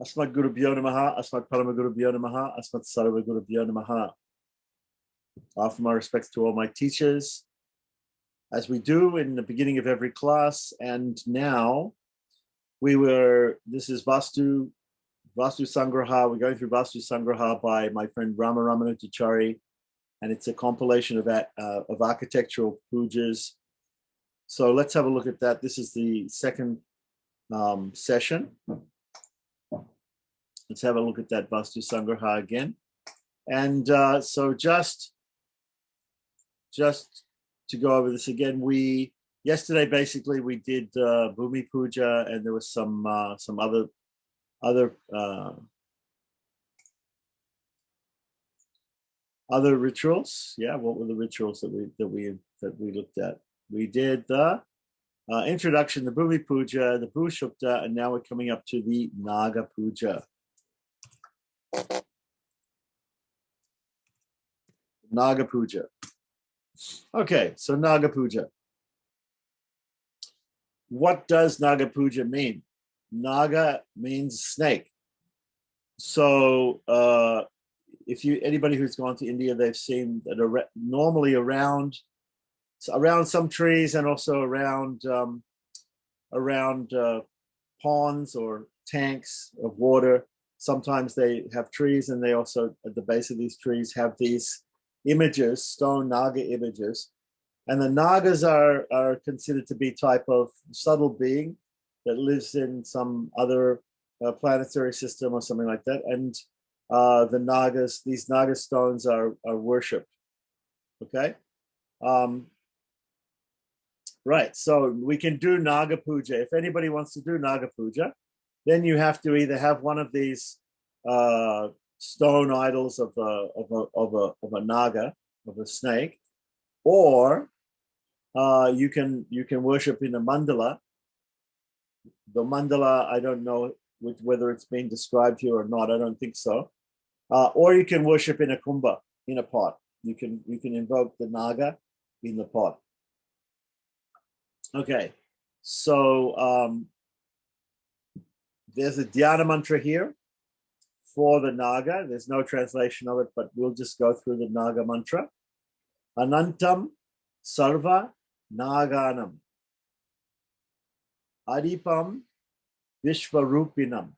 Asmat Gurubhyo Namaha, Asmat Paramagurubhyo Namaha, Asmat Sarvagurubhyo Namaha. Offer my respects to all my teachers, as we do in the beginning of every class. And now this is Vastu Sangraha. We're going through Vastu Sangraha by my friend Rama Ramanujachari, and it's a compilation of architectural pujas. So let's have a look at that. This is the second session. Let's have a look at that Vastu Sangraha again. And so just to go over this again, yesterday basically we did Bhumi Puja, and there was some other rituals. Yeah, what were the rituals that we looked at? We did the introduction, the Bhumi Puja, the Bhushukta, and now we're coming up to the Naga Puja. Naga Puja. Okay, so Naga Puja. What does Naga Puja mean? Naga means snake. So anybody who's gone to India, they've seen that normally around some trees and also around ponds or tanks of water. Sometimes they have trees, and they also at the base of these trees have these images, stone Naga images. And the Nagas are considered to be type of subtle being that lives in some other planetary system or something like that. And these Naga stones are worshipped. Okay. Right. So we can do Naga Puja. If anybody wants to do Naga Puja, then you have to either have one of these stone idols of a Naga, of a snake, or you can worship in a mandala. The mandala, I don't know whether it's being described here or not. I don't think so. Or you can worship in a kumbha, in a pot. You can invoke the Naga in the pot. Okay, so there's a dhyana mantra here for the Naga. There's no translation of it, but we'll just go through the Naga mantra. Anantam Sarva Naganam Adipam Vishvarupinam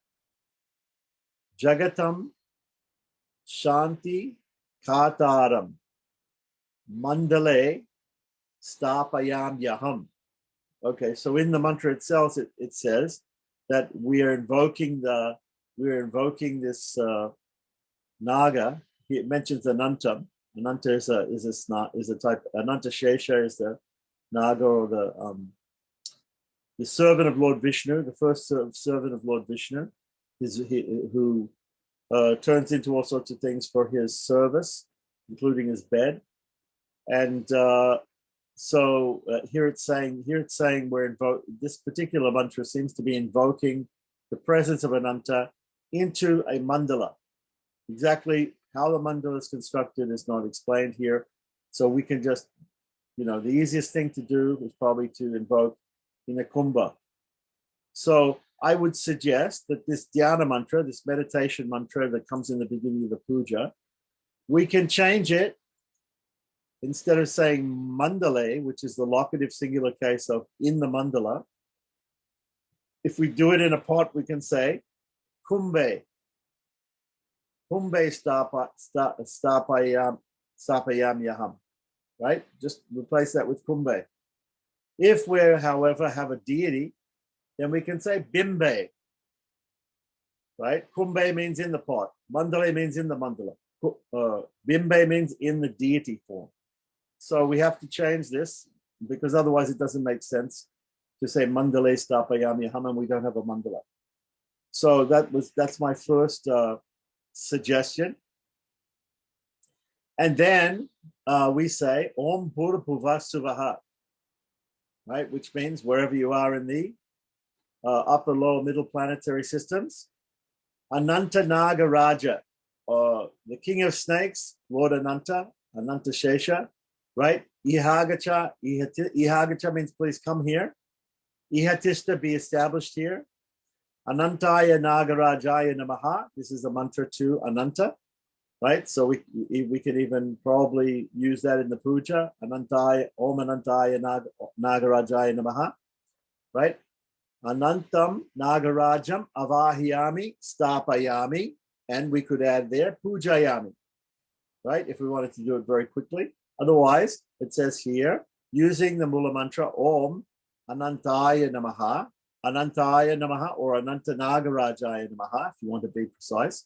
Jagatam Shanti Kataram Mandale Stapayam Yaham. Okay, so in the mantra itself, it says that we are invoking this Naga. It mentions Anantam. Ananta is a type. Ananta Shesha is the Naga, or the servant of Lord Vishnu, the first servant of Lord Vishnu, who turns into all sorts of things for his service, including his bed. And so here it's saying this particular mantra seems to be invoking the presence of Ananta into a mandala. Exactly how the mandala is constructed is not explained here. So we can just, the easiest thing to do is probably to invoke in a kumbha. So I would suggest that this dhyana mantra, this meditation mantra that comes in the beginning of the puja, we can change it. Instead of saying mandale, which is the locative singular case of in the mandala, if we do it in a pot, we can say kumbhe. Kumbhe stapayam yaham. Right? Just replace that with kumbhe. If we, however, have a deity, then we can say bimbe. Right? Kumbhe means in the pot. Mandale means in the mandala. Bimbe means in the deity form. So we have to change this, because otherwise it doesn't make sense to say mandale stapayam yaham, and we don't have a mandala. So that's my first suggestion. And then we say Om Bhurabhuva Suvaha, right? Which means wherever you are in the upper, lower, middle planetary systems, Ananta Naga Raja, the king of snakes, Lord Ananta Shesha, right? Ihagacha means please come here. Ihatista, be established here. Anantaya Nagarajaya Namaha. This is the mantra to Ananta, right? So we can even probably use that in the puja. Anantaya, Om Anantaya Nagarajaya Namaha, right? Anantam Nagarajam Avahiyami Stapayami. And we could add there Pujayami, right? If we wanted to do it very quickly. Otherwise, it says here, using the Mula mantra Om Anantaya Namaha, Anantaya Namaha, or Ananta Nagarajaya Namaha, if you want to be precise,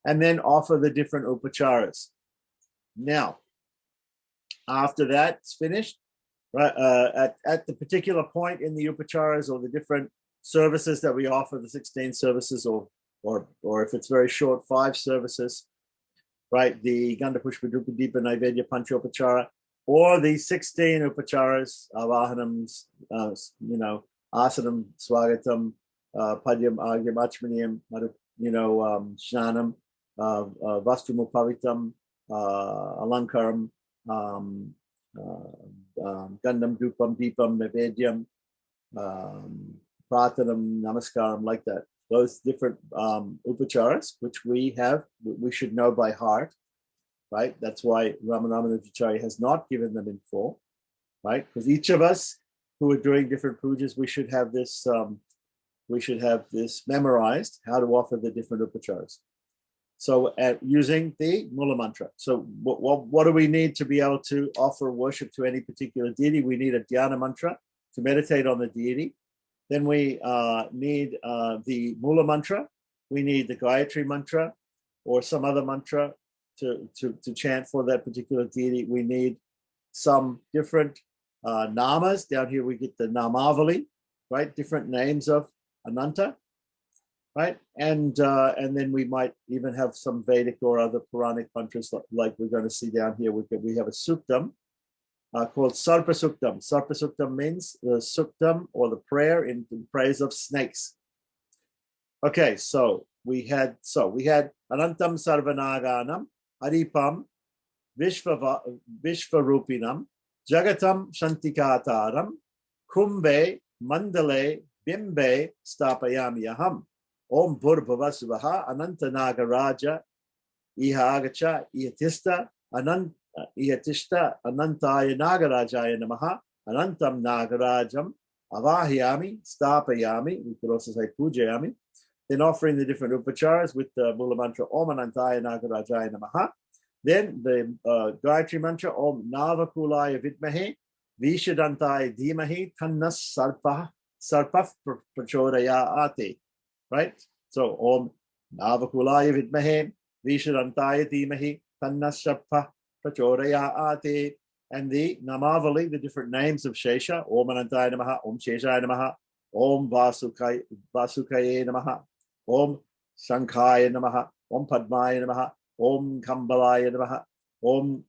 and then offer the different upacharas. Now, after that's finished, right, at the particular point in the upacharas or the different services that we offer, the 16 services, or if it's very short, 5 services, right? The Ganda Pushpa Drupa Deepa Naivedya Panchopachara, or the 16 upacharas, Avahanams, Asanam, Swagatam, Padyam, Agyam, Achmaniyam, Shanam, Vastu Mupavitam, Alankaram, Gandam Dupam Deepam Naivedyam, Pratanam, Namaskaram, like that. Those different upacharas, which we should know by heart, right? That's why Ramanatacharya has not given them in full, right? Because each of us who are doing different pujas, we should have this memorized, how to offer the different upacharas. So using the Mula mantra. So what do we need to be able to offer worship to any particular deity? We need a dhyana mantra to meditate on the deity. Then we need the Mula mantra. We need the Gayatri mantra or some other mantra to chant for that particular deity. We need some different namas. Down here we get the namavali, right? Different names of Ananta, right? And then we might even have some Vedic or other Puranic mantras like we're going to see down here. We have a suktam called Sarpa Suktam. Sarpa Suktam means the suktam or the prayer in praise of snakes. Okay, so we had Anantam Sarvanaganam, Aripam, Vishvarupinam, Jagatam Shantikataram, Kumbhe, Mandale, Bimbe, Stapayami Aham, Om Bhurbhavasuvaha, Ananta Nagaraja, Ihagacha, Ihatista, Ihatishta, Anantaya Nagarajaya Namaha, Anantam Nagarajam, Avahiyami, Stapayami, we could also say Pujayami, then offering the different upacharas with the Mula mantra Om Anantaya Nagarajaya Namaha, then the Gayatri mantra Om Navakulaya Vidmahe, Vishadantaya Dhimahi, Tannas Sarpaf Prachodayate, right? So Om Navakulaya Vidmahe, Vishadantaya Dhimahi, Tannas Sarpaf Prachodayate, and the Namavali, the different names of Shesha, Om Anantaya Namaha, Om Sheshaya Namaha, Om Vasukaye Namaha, Om Shankhaya Namaha, Om Padmaya Namaha, Om Kambalaya Namaha, Om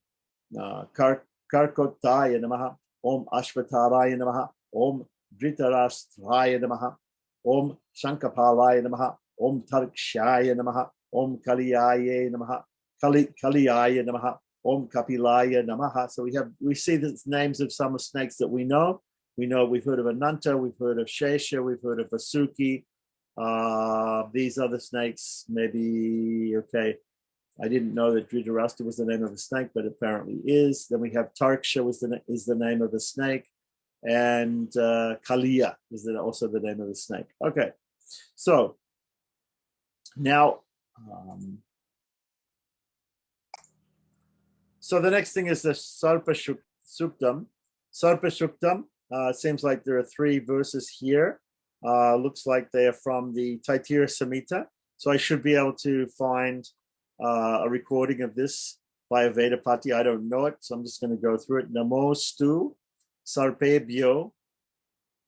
Karkotaya Namaha, Om Ashvataraya Namaha, Om Dhritarashtraya Namaha, Om Shankapalaya Namaha, Om Tarkshaya Namaha, Om Kaliyaya Namaha, Kaliyaya Namaha, Om Kapilaya Namaha. So we see the names of some snakes that we know. We've heard of Ananta, we've heard of Shesha, we've heard of Vasuki. These other snakes, maybe, okay. I didn't know that Dhritarashtra was the name of a snake, but apparently is. Then we have Tarksha is the name of a snake. And Kaliya is also the name of the snake. Okay, so now, so the next thing is the Sarpa Suktam. Sarpa Suktam, seems like there are 3 verses here. Looks like they are from the Taitira Samhita. So I should be able to find a recording of this by Vedapati. I don't know it, so I'm just going to go through it. Namostu Sarpebhyo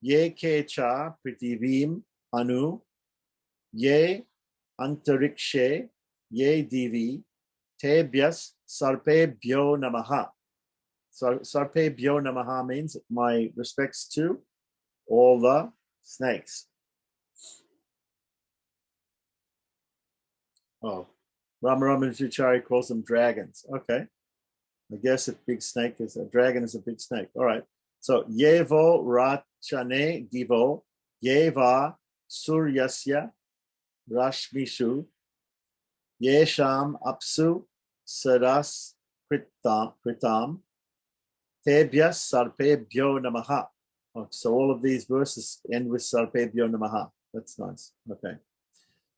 Ye Kecha Prithivim Anu Ye Antarikshe Ye Divi Tebhyas Sarpebhyo Namaha. So Sarpebhyo Namaha means my respects to all the snakes. Oh, Ramanujanacharya calls them dragons. Okay. I guess a dragon is a big snake. All right. So Yevo Rachane Divo Yeva suryasya rashmishu yesham apsu saras kritam tebhyas sarpebhyo namaha. Oh, so all of these verses end with sarpebhyo namaha. That's nice. Okay.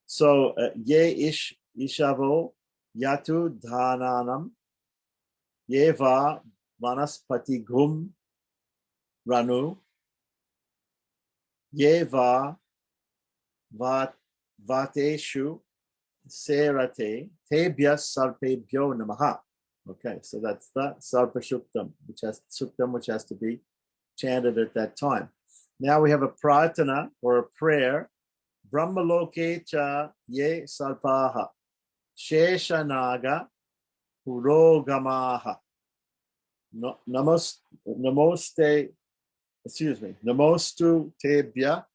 So ye ishavo yatu dhananam yeva vanaspati gum ranu yeva vateshu serate tebhyas sarpebhyo namaha. Okay, so that's the sarpa shuktam, which has to be chanted at that time. Now we have a prarthana or a prayer. Brahmaloke cha ye sarpaha sheshanaga purogamaha namostu tebhya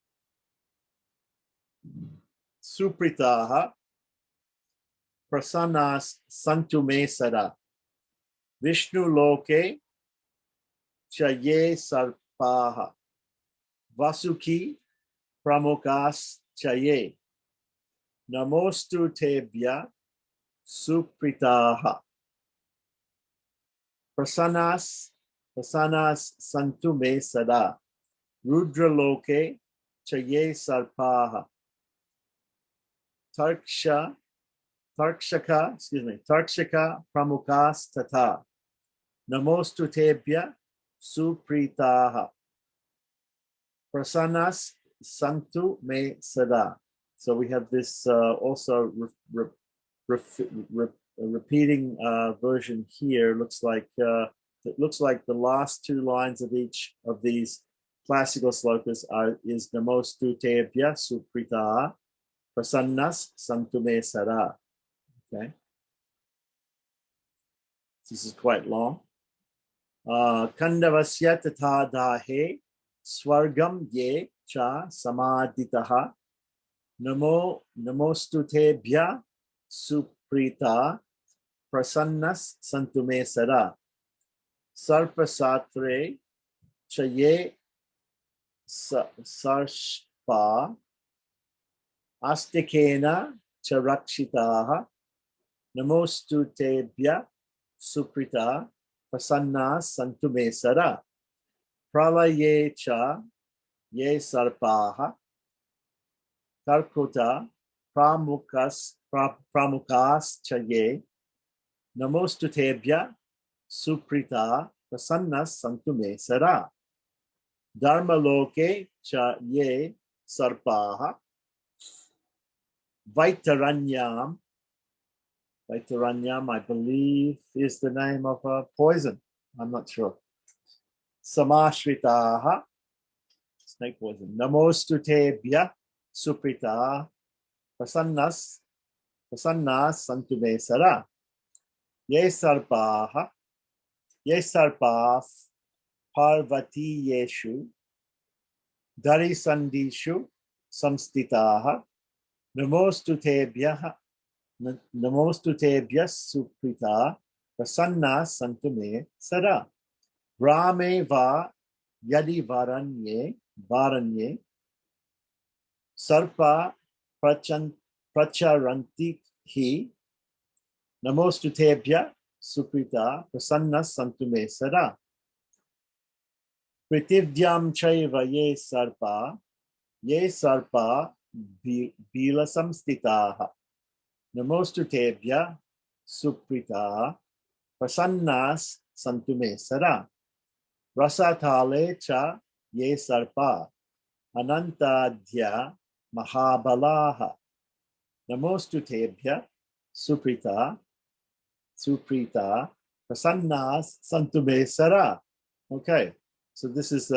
supritaha prasannas santu me sada Vishnu loke cha ye sarpaha vasuki pramukas chaye namostu tebhya supritaha prasannas santu me sada rudra loke chaye sarpaha tarkshaka pramukas tata namostu tebhya supritaha prasannas santu me sada. So we have this also repeating version here. It looks like the last two lines of each of these classical slokas is namostu tebhya supritaha prasannas santu me sada. Okay, this is quite long. Kandavasya tatha dahe swargam ye cha samaditaha namostu tebhya suprita prasannas santu me sada sarpasatre chaye sarshpa astikena charakshitaha namostu tebhya suprita prasannas santu me sada pralaye cha ye sarpaha karkuta pramukas chaye namostu tebhya suprita prasannas santu me sada dharmaloke cha ye sarpaha Vaitaranyam, I believe, is the name of a poison. I'm not sure. Samashritaha, snake poison. Namostu tebhya suprita prasannas santu me sada. Ye sarpah parvati yeshu darisandishu samstitaha namostu tebhya suprita prasannas santu me sada. Brahme va yadi varanye sarpa pracharanti hi namostu tebhya suprita prasannas santu me sada. Pritivyam chaiva ye sarpa bila samstitaha namostu tebhya suprita prasannas santu me sada. Rasatale cha ye sarpa anantadhya mahabalaha namostu tebhya suprita prasannas santu me sada. Okay, so this is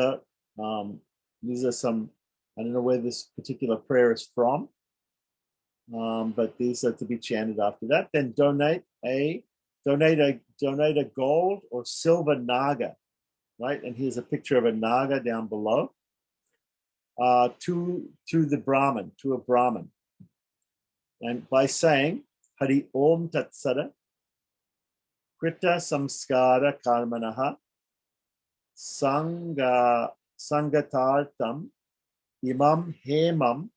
these are some, I don't know where this particular prayer is from, but these are to be chanted after that. Then donate a gold or silver naga, right? And here's a picture of a naga down below, to a Brahman, and by saying Hari Om Tat Sada Krita Samskara Karmanaha Sangatartam Imam Hemam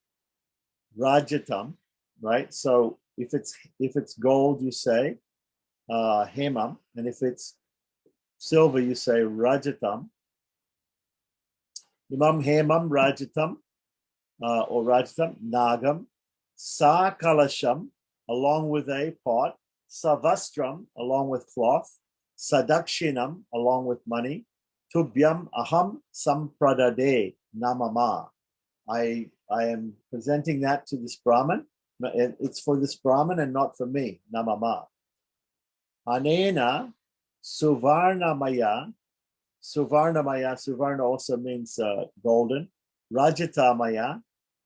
Rajatam, right? So if it's gold, you say hemam, and if it's silver, you say rajatam. Imam hemam rajatam, or rajatam nagam, sa kalasham, along with a pot, savastram, along with cloth, sadakshinam, along with money, tubhyam aham sampradade namama. I am presenting that to this Brahmin. It's for this Brahmin and not for me. Namama. Anena suvarnamaya. Suvarna also means golden. Rajatamaya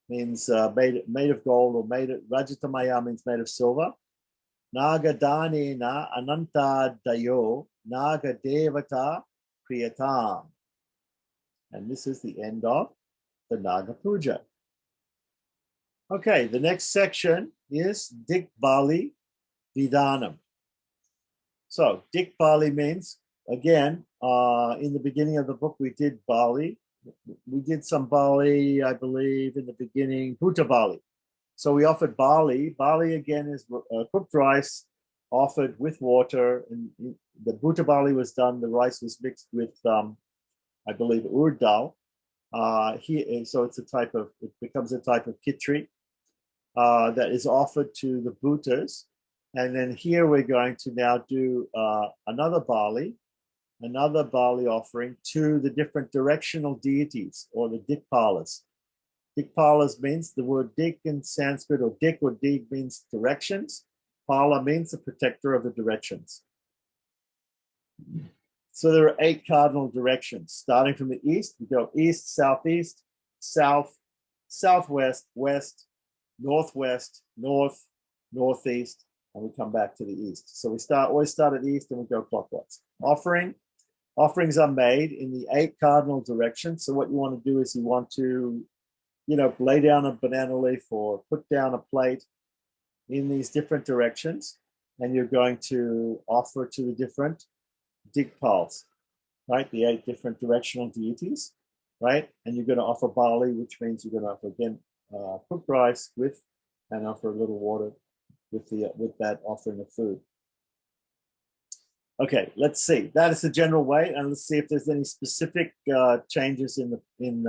means made of gold, or Rajatamaya means made of silver. Nagadanena ananta dayo naga devata priyatam. And this is the end of the Naga Puja. Okay, the next section is Dikbali Vidhanam. So Dikbali means, again, in the beginning of the book, we did Bali. We did some Bali, I believe, in the beginning, Bhuta Bali. So we offered Bali. Bali, again, is cooked rice offered with water. And the Bhuta Bali was done, the rice was mixed with, I believe, urd dal. So it becomes a type of khichdi that is offered to the Bhutas. And then here we're going to now do another Bali offering to the different directional deities, or the Dikpalas. Dikpalas means, the word dik in Sanskrit, or dik or dig, means directions. Pala means the protector of the directions. So there are 8 cardinal directions. Starting from the east, we go east, southeast, south, southwest, west, northwest, north, northeast, and we come back to the east. So we always start at east and we go clockwise. Offerings are made in the 8 cardinal directions. So what you want to do is you want to, lay down a banana leaf or put down a plate in these different directions, and you're going to offer to the different Dikpals, right? The 8 different directional deities, right? And you're going to offer Bali, which means you're going to offer, again, cooked rice and offer a little water with that offering of food. Okay, let's see. That is the general way, and let's see if there's any specific changes in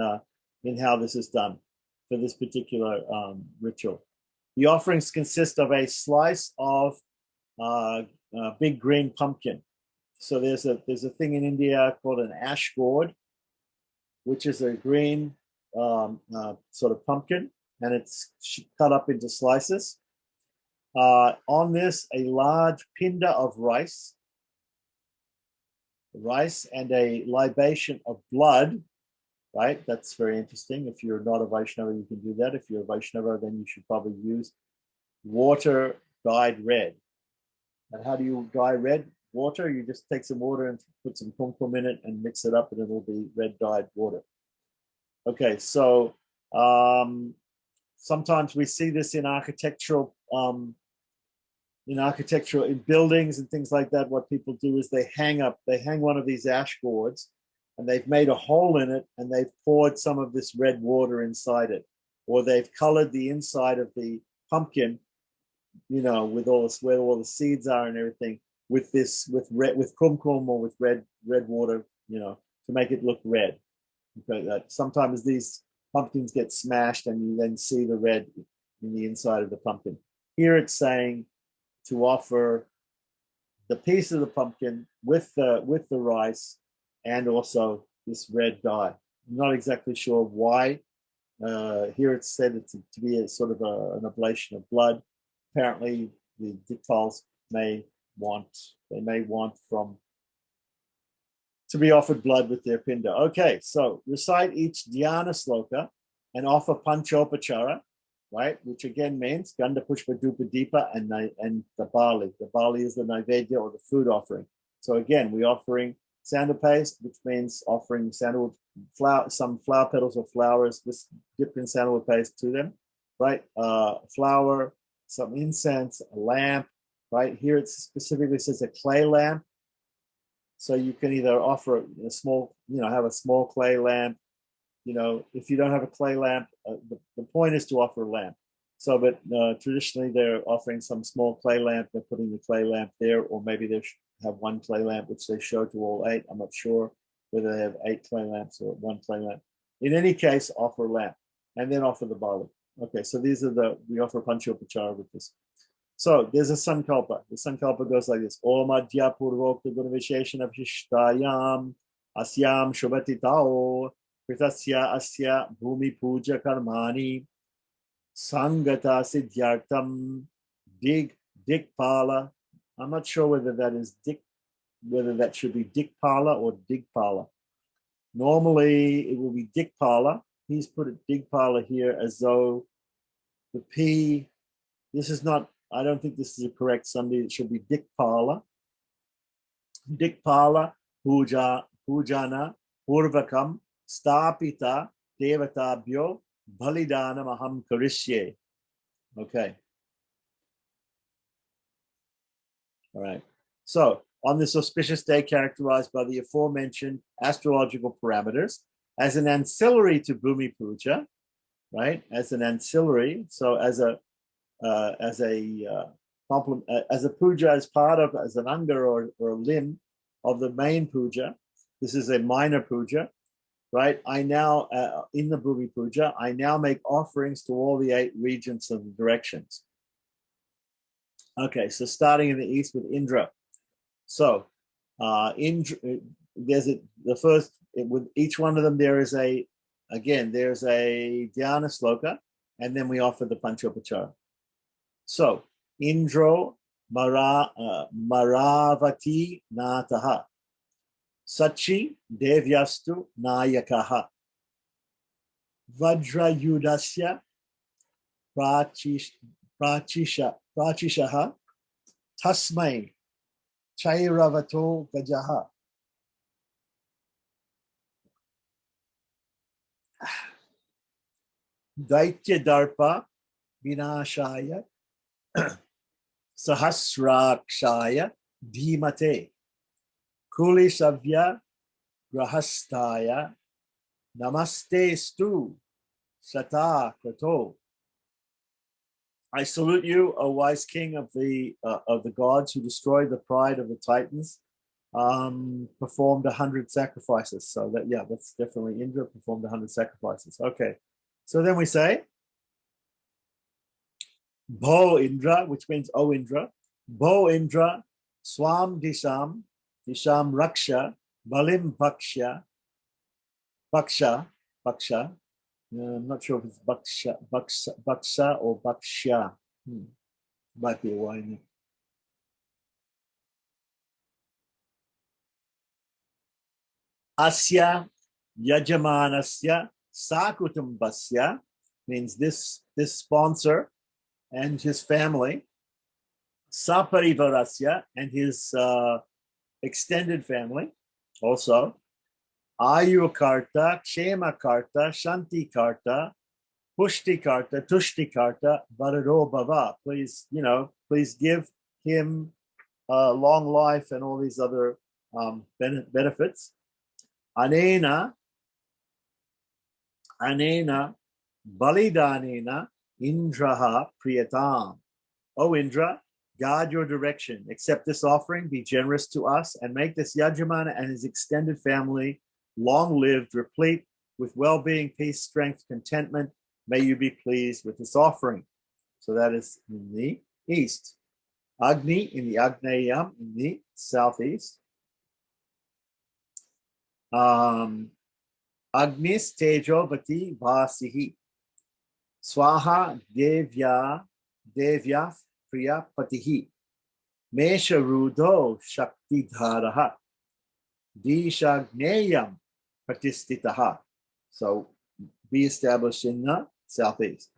how this is done for this particular ritual. The offerings consist of a slice of big green pumpkin. So there's a thing in India called an ash gourd, which is a green sort of pumpkin, and it's cut up into slices. On this, a large pinda of rice and a libation of blood, right? That's very interesting. If you're not a Vaishnava, you can do that. If you're a Vaishnava, then you should probably use water dyed red. And how do you dye red water? You just take some water and put some kumkum in it and mix it up, and it'll be red dyed water. Okay, so sometimes we see this in architectural in buildings and things like that. What people do is they hang one of these ash gourds, and they've made a hole in it, and they've poured some of this red water inside it, or they've colored the inside of the pumpkin, with where all the seeds are and everything, with kumkum or with red water, to make it look red. Okay, sometimes these pumpkins get smashed, and you then see the red in the inside of the pumpkin. Here it's saying to offer the piece of the pumpkin with the rice and also this red dye. I'm not exactly sure why. Here it's said to be a sort of an oblation of blood. Apparently, the Dikpals may want to be offered blood with their pinda. Okay, so recite each dhyana sloka and offer panchopachara, right? Which again means Ganda Pushpa Dupa Deepa and the Bali. The Bali is the Naivedya, or the food offering. So again, we're offering sandal paste, which means offering some flower petals or flowers dipped in sandalwood paste to them, right? Flour, some incense, a lamp, right? Here it specifically says a clay lamp. So you can either offer a small, have a small clay lamp. If you don't have a clay lamp, the point is to offer a lamp. So, but traditionally they're offering some small clay lamp. They're putting the clay lamp there, or maybe they have one clay lamp, which they show to all eight. I'm not sure whether they have 8 clay lamps or one clay lamp. In any case, offer a lamp and then offer the barley. Okay, so these are we offer panchopachara with this. So there's a sankalpa. The sankalpa goes like this: Om adya purvokta gunavisheshana vishishtayam asyam shubhatitao kritasya asya bhumi puja karmani sangata siddhyartam dikpala. I'm not sure whether that is whether that should be dikpala or digpala. Normally it will be dikpala. He's put it digpala here as though the P, this is not, I don't think this is a correct Sunday. It should be dikpala. Dikpala pujana purvakam stapita devatabhyo balidanam aham karishye. Okay. All right. So on this auspicious day characterized by the aforementioned astrological parameters, as an ancillary to Bhumi Puja, right? As an ancillary, so as a complement, as a puja, as part of, as an anga or a limb of the main puja. This is a minor puja, right? I now, in the Bhumi Puja, I now make offerings to all the 8 regions of the directions. Okay, so starting in the east with Indra. So, Indra, the first, with each one of them, there's a dhyana sloka, and then we offer the panchopachara. So, Indro Maravati Nataha Sachi Devyastu Nayakaha Vajrayudasya Prachishaha Tasmai Chairavato Gajaha. Daitya Darpa Vinashaya Sahasrakshaya Dhimate Kulishavya Grahastaya Namaste Stu Sata Kato. I salute you, O wise king of the gods who destroyed the pride of the Titans, performed 100 sacrifices. So that, yeah, that's definitely Indra performed 100 sacrifices. Okay, so then we say Bho Indra, which means O Indra, Bho Indra, Swam Disham Raksha, Balim Baksha. I'm not sure if it's Baksha or Baksha. Might be a Y. Asya Yajamanasya Sakutumbasya means this sponsor and his family. Saparivarasya and his extended family also. Ayu Karta, Kshema Karta, Shanti Karta, Pushti Karta, Tushti Karta, Varado Bhava. Please give him long life and all these other benefits. Anena Balidanena Indraha Priyatam. O Indra, guard your direction. Accept this offering, be generous to us, and make this Yajamana and his extended family long-lived, replete with well-being, peace, strength, contentment. May you be pleased with this offering. So that is in the east. Agni in the Agneyam in the southeast. Agnis Tejovati Vasihi. Swaha Devya Priya Patihi. Mesha Rudo Shakti Dharaha. Dishagneyam Patistitaha. So be established in the southeast.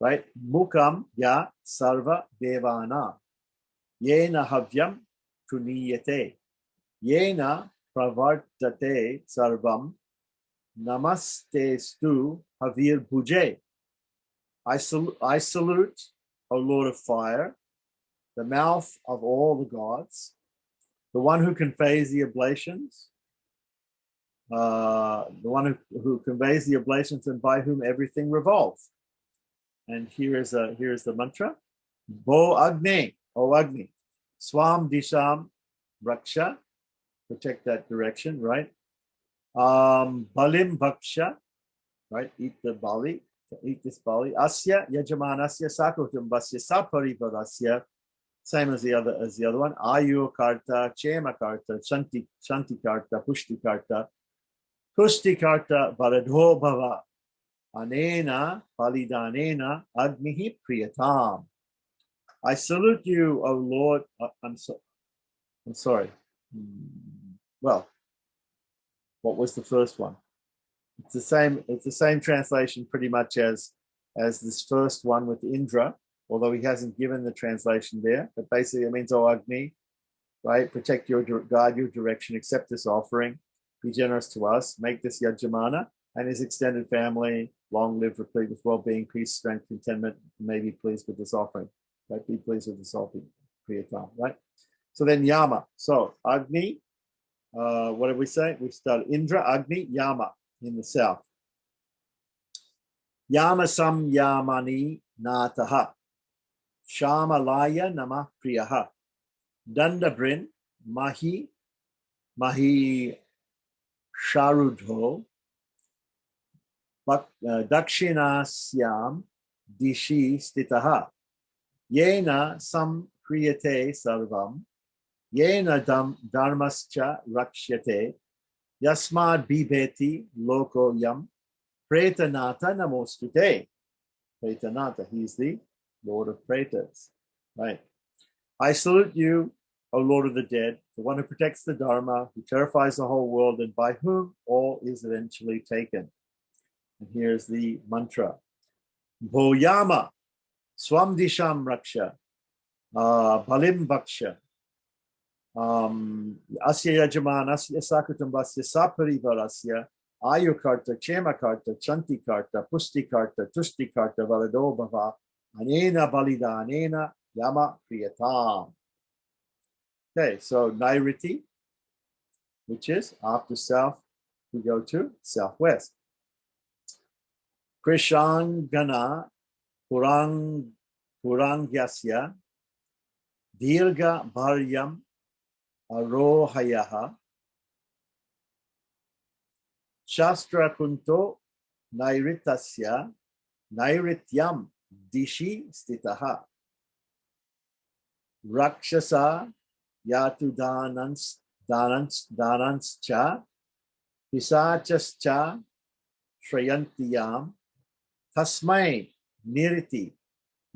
Right? Mukam Ya Sarva Devana. Yena Havyam Kuniyate. Yena Pravartate Sarvam. Namaste Stu Havir Bhuje. I salute, O Lord of Fire, the mouth of all the gods, the one who conveys the oblations, and by whom everything revolves. And here's the mantra. Bo Agni, O Agni, Swam Disham Raksha, protect that direction, right? Balim Bhaksha, right? Eat the bali, eat this bali. Asya Yajamanasya Sakutumbasya Saparivarasya, same as the other one. Ayu Karta, Chema Karta, Shanti Karta, Pushti Karta, Pushti Karta, Varadho Bhava, Anena, Palidanena, Agnihi Priyatam. I salute you, O Lord. I'm sorry. Well, what was the first one? It's the same translation pretty much as this first one with Indra, although he hasn't given the translation there. But basically it means, O Agni, right? Protect guide your direction, accept this offering, be generous to us, make this Yajamana and his extended family long live, replete with well-being, peace, strength, contentment, may be pleased with this offering. Right? Be pleased with this offering, Priyatam, right? So then Yama. So Agni, what did we say? We started Indra, Agni, Yama in the south. Yama sam Yamani nataha. Shamalaya nama priyaha. Dandabrin mahi sharudho. Dakshinasyam dishi stitaha. Yena sam kriyate sarvam. Yena dharmascha rakshyate. Yasmad bibeti loko yam. Pretanata namostute. Pretanata, he's the Lord of Pretas. Right. I salute you, O Lord of the dead, the one who protects the Dharma, who terrifies the whole world, and by whom all is eventually taken. And here's the mantra. Bhoyama, swam disham raksha, balim bhaksha, asya yajaman, asya sakutumbasya, saparivarasya, ayukarta, chemakarta, chantikarta, pustikarta, tustikarta, valado bhava, anena balida anena, yama priyatam. Okay, so Nairiti, which is after south, we go to southwest. Krishangana Purangyasya Dirga Bharyam Arohayaha Shastra Kunto Nairitasya Nairityam Dishi Stitaha Rakshasa Yatu Dananscha Pisachascha Shrayantiyam Tasmai Niriti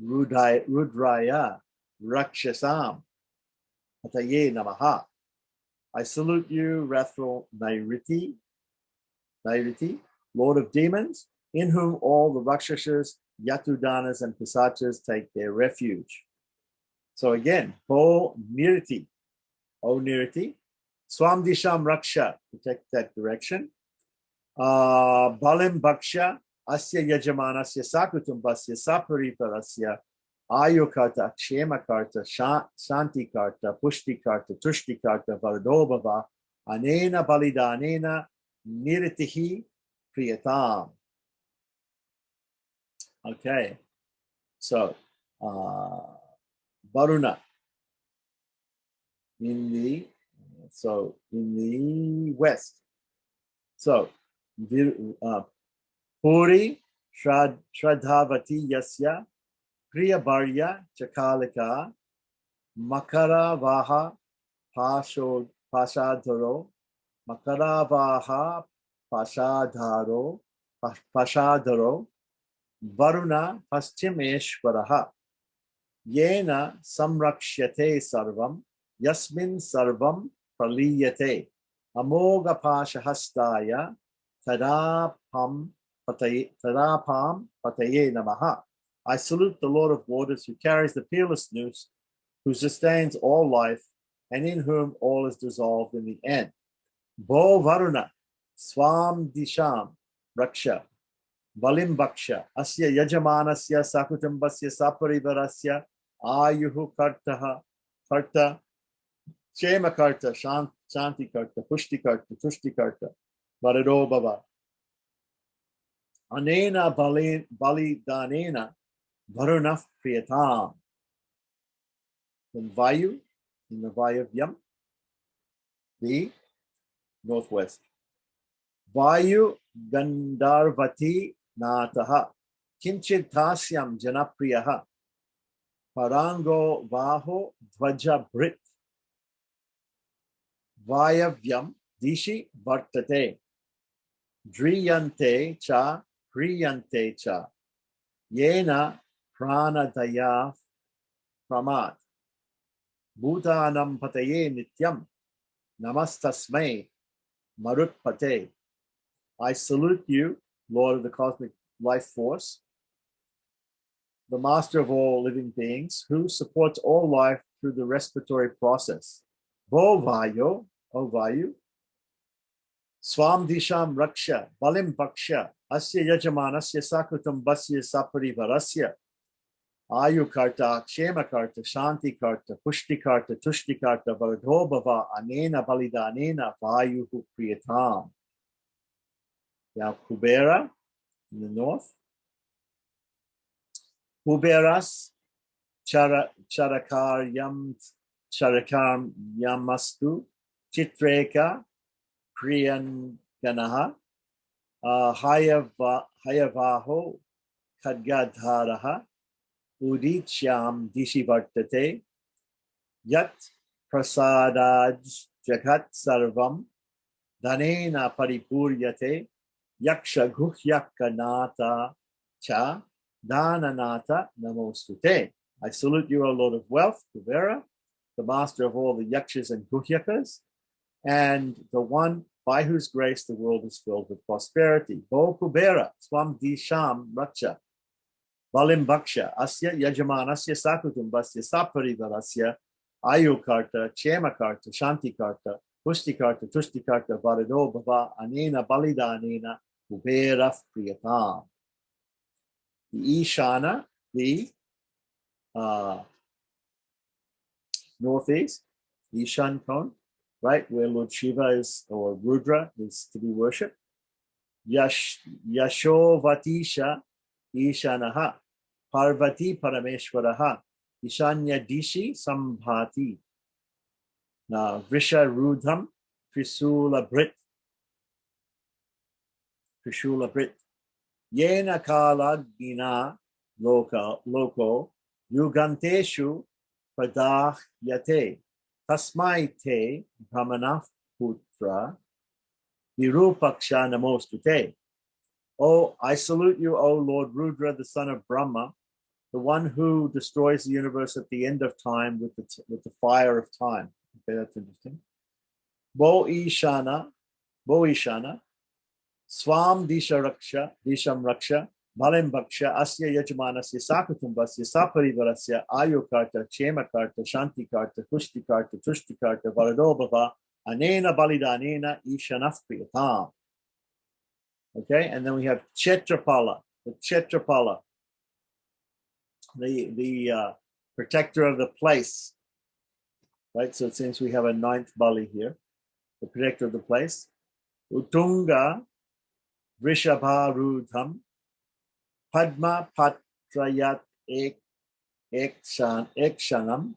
Rudraya Rakshasam Ataye Namaha. I salute you, wrathful Nairiti, Lord of demons, in whom all the Rakshasas, Yatudanas, and Pisachas take their refuge. So again, O Niriti, Swam Disham Raksha, protect that direction. Balim Bhaksha, Asya Yajamanasya Sakutumbasya Sapariparasya Ayukarta Ksemakarta Shantikarta Pushtikarta Tushtikarta Vardobhava Anena Balidanena Niritihi Priyatam. Okay, so Varuna in the west. So Puri Shradhavati Yasya Priya Bharya Chakalika Makaravaha Pashadharo Makaravaha Pashadharo Varuna Paschimeshwaraha Yena Samrakshyate Sarvam Yasmin Sarvam Praliyate Amoga Pashahastaya Tadapam Pataye Namaha. I salute the Lord of waters who carries the peerless noose, who sustains all life, and in whom all is dissolved in the end. Bo Varuna, Swam Disham, Raksha, Balim Bhaksha, Asya Yajamanasya, Sakutumbasya, Saparivarasya, Ayuhu Karta, Shema Karta, Shanti Karta, Pushti Karta, Tushti Karta, Varado Baba. Anena Bali Danena, Varunah Priyatam. Then Vayu, in the Vayavyam, the northwest. Vayu Gandharvati Nataha. Kinchid Tasyam Janapriyaha. Parango Vaho Dvaja Brit. Vayavyam Dishi Vartate. Driyante cha priyante cha. Yena pranadaya pramat. Bhutanam pataye nityam. Namastasmai marutpate. I salute you, Lord of the cosmic life force, the master of all living beings, who supports all life through the respiratory process. Vo Vayo, O Vayu, Swam Disham Raksha, Balim Baksha, Asya Yajamanasya Sakrutam Basya Saparivarasya, Ayu Karta, Kshema Karta, Shanti Karta, Pushti Karta, Tushti Karta, Varadhobhava, Anena Balidanena, Vayuhu Priyatam. Now Kubera in the north. Kuberas Charakar Yamastu Chitreka Priyanganaha Hayavaho Kadgadharaha Udichyam Dishivartate Yat Prasadaj Jagat Sarvam Dhanena Paripuryate Yaksha Guhyakanata Cha Dhananata Namostute. I salute you, O Lord of Wealth, Kuvera, the master of all the yakshas and guhyakas, and the one by whose grace the world is filled with prosperity. Bo Kubera, Swam Disham Raksha, Balim Baksha, Asya Yajamanasya Sakutum Basya Saparivarasya, Ayu Karta, Chema Karta, Shanti Karta, Pushti Karta, Tushti Karta, Varido Bhava, Anena Balida Anena, Kubera Priyatam. The Ishana, the northeast, the Ishan Kone, right, where Lord Shiva is, or Rudra is to be worshipped. Yashovatisha Ishanaha, Parvati Parameshwaraha, Ishanya Dishi Sambhati. Now, Vrisha Rudham, Trisula Brit. Yena Kala Gina Loko Yuganteshu Padahyate Tasmai Te Brahmanaf Putra Virupaksha Namostute. Oh, I salute you, O Lord Rudra, the son of Brahma, the one who destroys the universe at the end of time with the fire of time. Okay, that's interesting. Bo Ishana, Swam Disham Raksha, Balim Baksha, Asya Yajamanasya Sakutumbasya, Saparivarasya, Ayu Karta, Chema Karta, Shanti Karta, Pushti Karta, Tushti Karta, Varadobhava, Anena Balidanena, Ishanaf Priyatam. Okay, and then we have Chetrapala, the Chetrapala, the protector of the place. Right, so it seems we have a ninth Bali here, the protector of the place. Utunga Vrishabharudham Padma Patrayat Ekshanam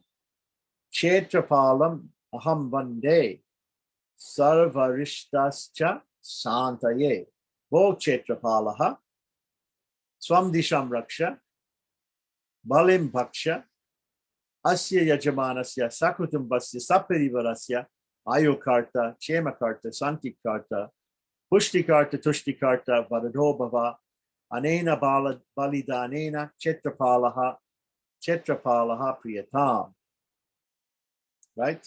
Chetrapalam Aham Vande Sarvarishtascha Santaye. Vo Chetrapalaha Swam Disham Raksha Balim Bhaksha Asya Yajamanasya Sakutumbasya Saparivarasya Ayokarta Chemakarta Santikarta Pushtikarta Tushtikarta Varadobhava Anena Balidanena Chetrapalaha Priyatam. Right?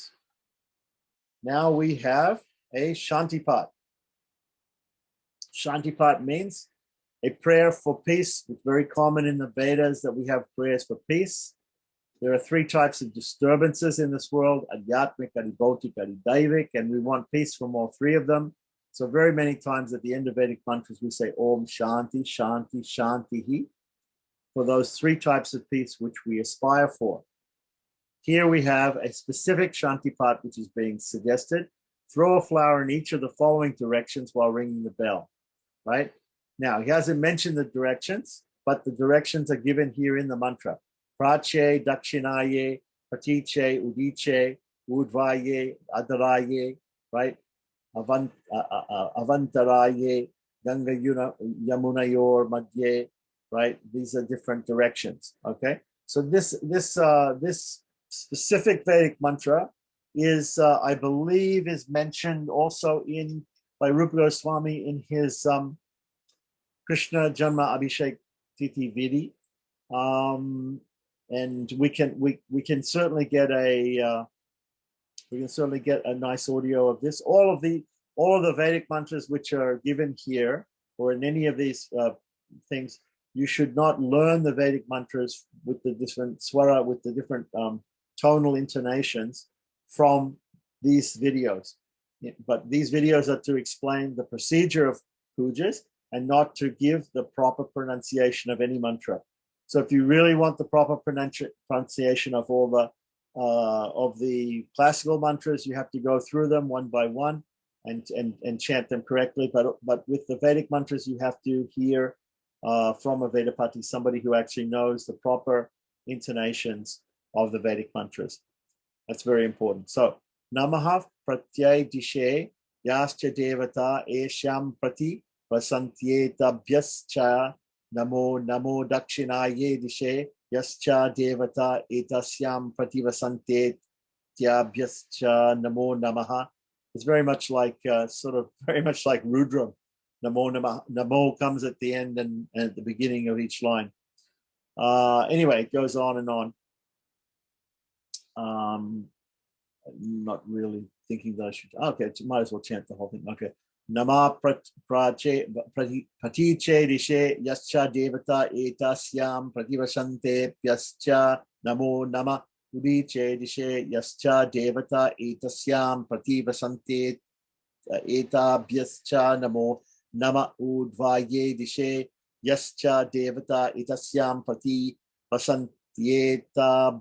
Now we have a Shantipat. Shantipat means a prayer for peace. It's very common in the Vedas that we have prayers for peace. There are three types of disturbances in this world, Adhyatmik, Adibhautik, Adidaivik, and we want peace from all three of them. So very many times at the end of Vedic mantras, we say Om Shanti, Shanti, Shantihi, for those three types of peace which we aspire for. Here we have a specific Shantipat which is being suggested. Throw a flower in each of the following directions while ringing the bell, right? Now, he hasn't mentioned the directions, but the directions are given here in the mantra. Prache, Dakshinaye, Pratiche, Udiche, Udvaye, Adaraye, right? Avantaraye, Ganga Yamunayor, Madhye, right? These are different directions. Okay, so this specific Vedic mantra is, I believe, is mentioned also in by Rupa Goswami in his Krishna Janma Abhishek Titi Vidi, and we can certainly get a nice audio of this. All of the Vedic mantras which are given here or in any of these things, you should not learn the Vedic mantras with the different swara, with the different tonal intonations from these videos. But these videos are to explain the procedure of pujas and not to give the proper pronunciation of any mantra. So if you really want the proper pronunciation of all the classical mantras, you have to go through them one by one and chant them correctly. But with the Vedic mantras, you have to hear from a Vedapati, somebody who actually knows the proper intonations of the Vedic mantras. That's very important. So, Namaha Pratyay Dishe Yascha Devata Esham Prati Vasantyetabhyascha Namo Namo Dakshinaye Dishe Yascha Devata Etasyam Prati Vasantetyabhyascha Namo Namaha. It's very much like very much like Rudram. Namo Namaha. Namo comes at the end and at the beginning of each line. Anyway, it goes on and on. Not really thinking that I should. Okay, might as well chant the whole thing. Okay. Nama Patiche Rishe Yascha Devata Etasyam Prativasante Pyascha Namo Nama Udiche Rishe Yascha Devata Etasyam Prativasante Etabhyascha Namo Nama Udvaye Dishe Yascha Devata Etasyam Prati Vasantyeta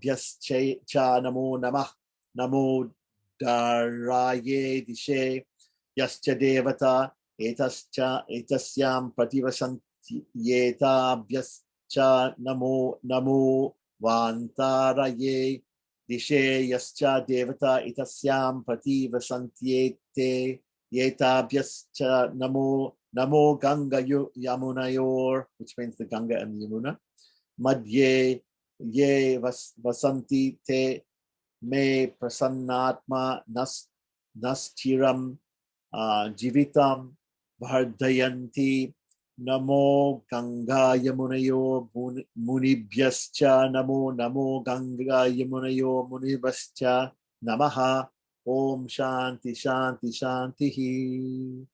Namo Namah Namo Daraye Dishe Yascha Devata Etasyam Prativasantyeta Namo Vantaraye Dishe Yascha Devata Etasyam Prativasantyete Yetabhyascha Namo Ganga Yamunayor, which means the Ganga and the Yamuna. Madhye Ye Vasanti Te Me Prasannatma Nastiram Jivitam Vardhayanti Namo Ganga Yamunayo Munibhyascha Namo Ganga Yamunayo Munibhyascha Namaha Om Shanti Shanti Shanti.